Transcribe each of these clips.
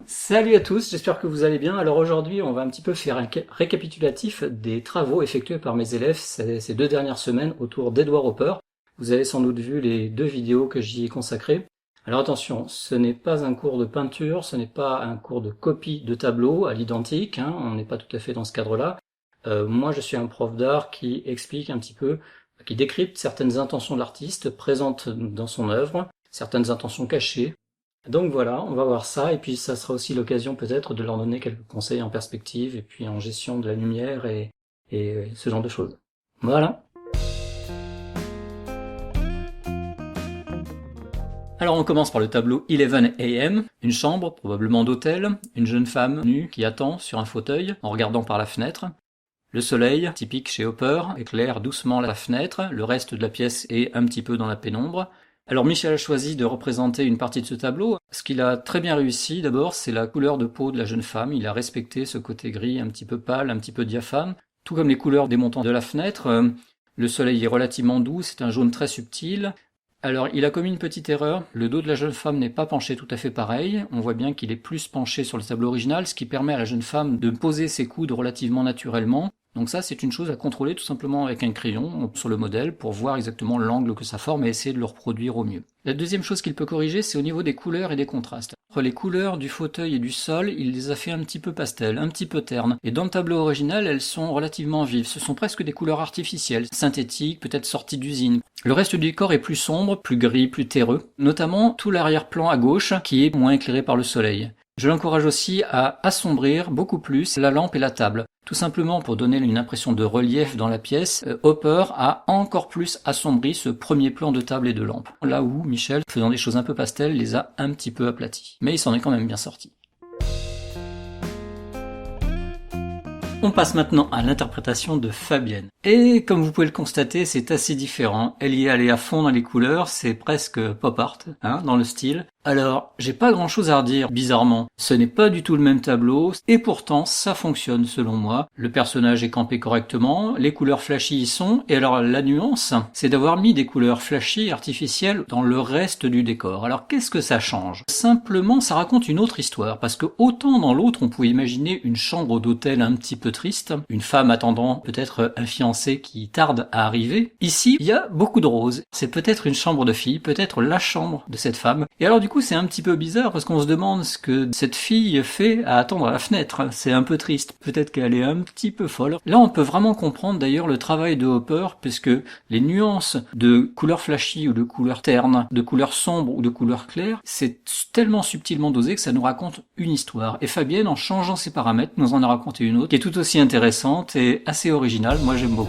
Salut à tous, j'espère que vous allez bien. Alors aujourd'hui, on va un petit peu faire un récapitulatif des travaux effectués par mes élèves ces 2 dernières semaines autour d'Edward Hopper. Vous avez sans doute vu les 2 vidéos que j'y ai consacrées. Alors attention, ce n'est pas un cours de peinture, ce n'est pas un cours de copie de tableau à l'identique, hein, on n'est pas tout à fait dans ce cadre-là. Moi, je suis un prof d'art qui explique un petit peu, qui décrypte certaines intentions de l'artiste présentes dans son œuvre, certaines intentions cachées. Donc voilà, on va voir ça, et puis ça sera aussi l'occasion peut-être de leur donner quelques conseils en perspective, et puis en gestion de la lumière et ce genre de choses. Voilà. Alors on commence par le tableau 11 AM, une chambre, probablement d'hôtel, une jeune femme nue qui attend sur un fauteuil en regardant par la fenêtre. Le soleil, typique chez Hopper, éclaire doucement la fenêtre, le reste de la pièce est un petit peu dans la pénombre. Alors Michel a choisi de représenter une partie de ce tableau. Ce qu'il a très bien réussi d'abord, c'est la couleur de peau de la jeune femme. Il a respecté ce côté gris un petit peu pâle, un petit peu diaphane. Tout comme les couleurs des montants de la fenêtre, le soleil est relativement doux, c'est un jaune très subtil. Alors il a commis une petite erreur, le dos de la jeune femme n'est pas penché tout à fait pareil, on voit bien qu'il est plus penché sur le tableau original, ce qui permet à la jeune femme de poser ses coudes relativement naturellement. Donc ça, c'est une chose à contrôler tout simplement avec un crayon sur le modèle pour voir exactement l'angle que ça forme et essayer de le reproduire au mieux. La deuxième chose qu'il peut corriger, c'est au niveau des couleurs et des contrastes. Entre les couleurs du fauteuil et du sol, il les a fait un petit peu pastel, un petit peu terne. Et dans le tableau original, elles sont relativement vives. Ce sont presque des couleurs artificielles, synthétiques, peut-être sorties d'usine. Le reste du décor est plus sombre, plus gris, plus terreux. Notamment tout l'arrière-plan à gauche, qui est moins éclairé par le soleil. Je l'encourage aussi à assombrir beaucoup plus la lampe et la table. Tout simplement pour donner une impression de relief dans la pièce, Hopper a encore plus assombri ce premier plan de table et de lampe. Là où Michel, faisant des choses un peu pastel, les a un petit peu aplatis. Mais il s'en est quand même bien sorti. On passe maintenant à l'interprétation de Fabienne. Et comme vous pouvez le constater, c'est assez différent. Elle y est allée à fond dans les couleurs, c'est presque pop art, hein, dans le style. Alors, j'ai pas grand chose à redire, bizarrement. Ce n'est pas du tout le même tableau, et pourtant, ça fonctionne selon moi. Le personnage est campé correctement, les couleurs flashy y sont, et alors la nuance, c'est d'avoir mis des couleurs flashy artificielles dans le reste du décor. Alors, qu'est-ce que ça change? Simplement, ça raconte une autre histoire, parce que autant dans l'autre, on pouvait imaginer une chambre d'hôtel un petit peu triste, une femme attendant peut-être un fiancé qui tarde à arriver. Ici, il y a beaucoup de roses. C'est peut-être une chambre de fille, peut-être la chambre de cette femme. Et alors du coup, c'est un petit peu bizarre parce qu'on se demande ce que cette fille fait à attendre à la fenêtre. C'est un peu triste. Peut-être qu'elle est un petit peu folle. Là, on peut vraiment comprendre d'ailleurs le travail de Hopper puisque les nuances de couleurs flashy ou de couleurs ternes, de couleurs sombres ou de couleurs claires, c'est tellement subtilement dosé que ça nous raconte une histoire. Et Fabienne, en changeant ses paramètres, nous en a raconté une autre qui est tout aussi intéressante et assez originale. Moi, j'aime beaucoup.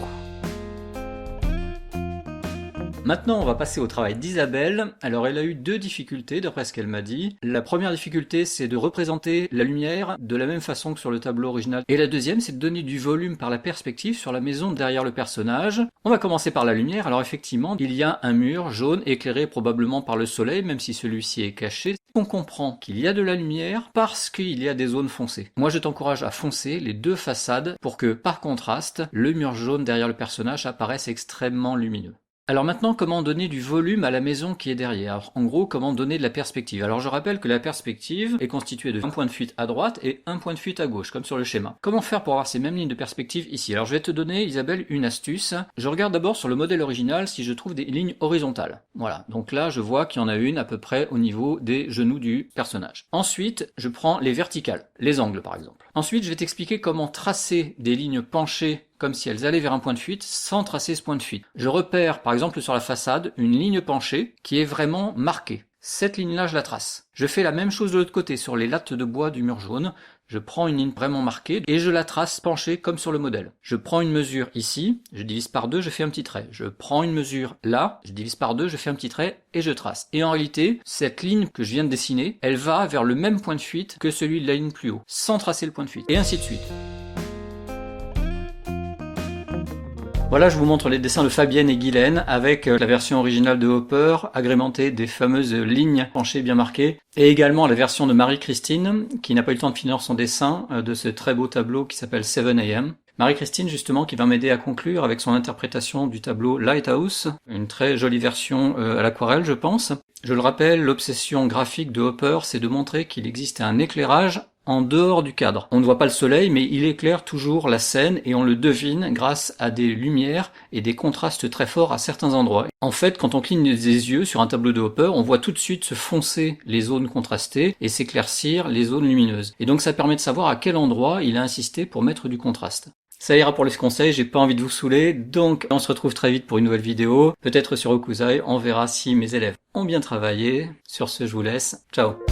Maintenant, on va passer au travail d'Isabelle. Alors, elle a eu 2 difficultés, d'après ce qu'elle m'a dit. La première difficulté, c'est de représenter la lumière de la même façon que sur le tableau original. Et la deuxième, c'est de donner du volume par la perspective sur la maison derrière le personnage. On va commencer par la lumière. Alors, effectivement, il y a un mur jaune éclairé probablement par le soleil, même si celui-ci est caché. On comprend qu'il y a de la lumière parce qu'il y a des zones foncées. Moi, je t'encourage à foncer les 2 façades pour que, par contraste, le mur jaune derrière le personnage apparaisse extrêmement lumineux. Alors maintenant, comment donner du volume à la maison qui est derrière? En gros, comment donner de la perspective? Alors je rappelle que la perspective est constituée de un point de fuite à droite et un point de fuite à gauche, comme sur le schéma. Comment faire pour avoir ces mêmes lignes de perspective ici? Alors je vais te donner, Isabelle, une astuce. Je regarde d'abord sur le modèle original si je trouve des lignes horizontales. Voilà, donc là je vois qu'il y en a une à peu près au niveau des genoux du personnage. Ensuite, je prends les verticales, les angles par exemple. Ensuite, je vais t'expliquer comment tracer des lignes penchées comme si elles allaient vers un point de fuite sans tracer ce point de fuite. Je repère par exemple sur la façade une ligne penchée qui est vraiment marquée. Cette ligne-là, je la trace. Je fais la même chose de l'autre côté sur les lattes de bois du mur jaune. Je prends une ligne vraiment marquée et je la trace penchée comme sur le modèle. Je prends une mesure ici, je divise par 2, je fais un petit trait. Je prends une mesure là, je divise par 2, je fais un petit trait et je trace. Et en réalité, cette ligne que je viens de dessiner, elle va vers le même point de fuite que celui de la ligne plus haut, sans tracer le point de fuite. Et ainsi de suite. Voilà, je vous montre les dessins de Fabienne et Guylaine avec la version originale de Hopper, agrémentée des fameuses lignes penchées bien marquées, et également la version de Marie-Christine, qui n'a pas eu le temps de finir son dessin de ce très beau tableau qui s'appelle 7 AM. Marie-Christine, justement, qui va m'aider à conclure avec son interprétation du tableau Lighthouse, une très jolie version à l'aquarelle, je pense. Je le rappelle, l'obsession graphique de Hopper, c'est de montrer qu'il existe un éclairage en dehors du cadre. On ne voit pas le soleil, mais il éclaire toujours la scène et on le devine grâce à des lumières et des contrastes très forts à certains endroits. En fait, quand on cligne des yeux sur un tableau de Hopper, on voit tout de suite se foncer les zones contrastées et s'éclaircir les zones lumineuses. Et donc ça permet de savoir à quel endroit il a insisté pour mettre du contraste. Ça ira pour les conseils, j'ai pas envie de vous saouler, donc on se retrouve très vite pour une nouvelle vidéo, peut-être sur Hokusai, on verra si mes élèves ont bien travaillé. Sur ce, je vous laisse, ciao.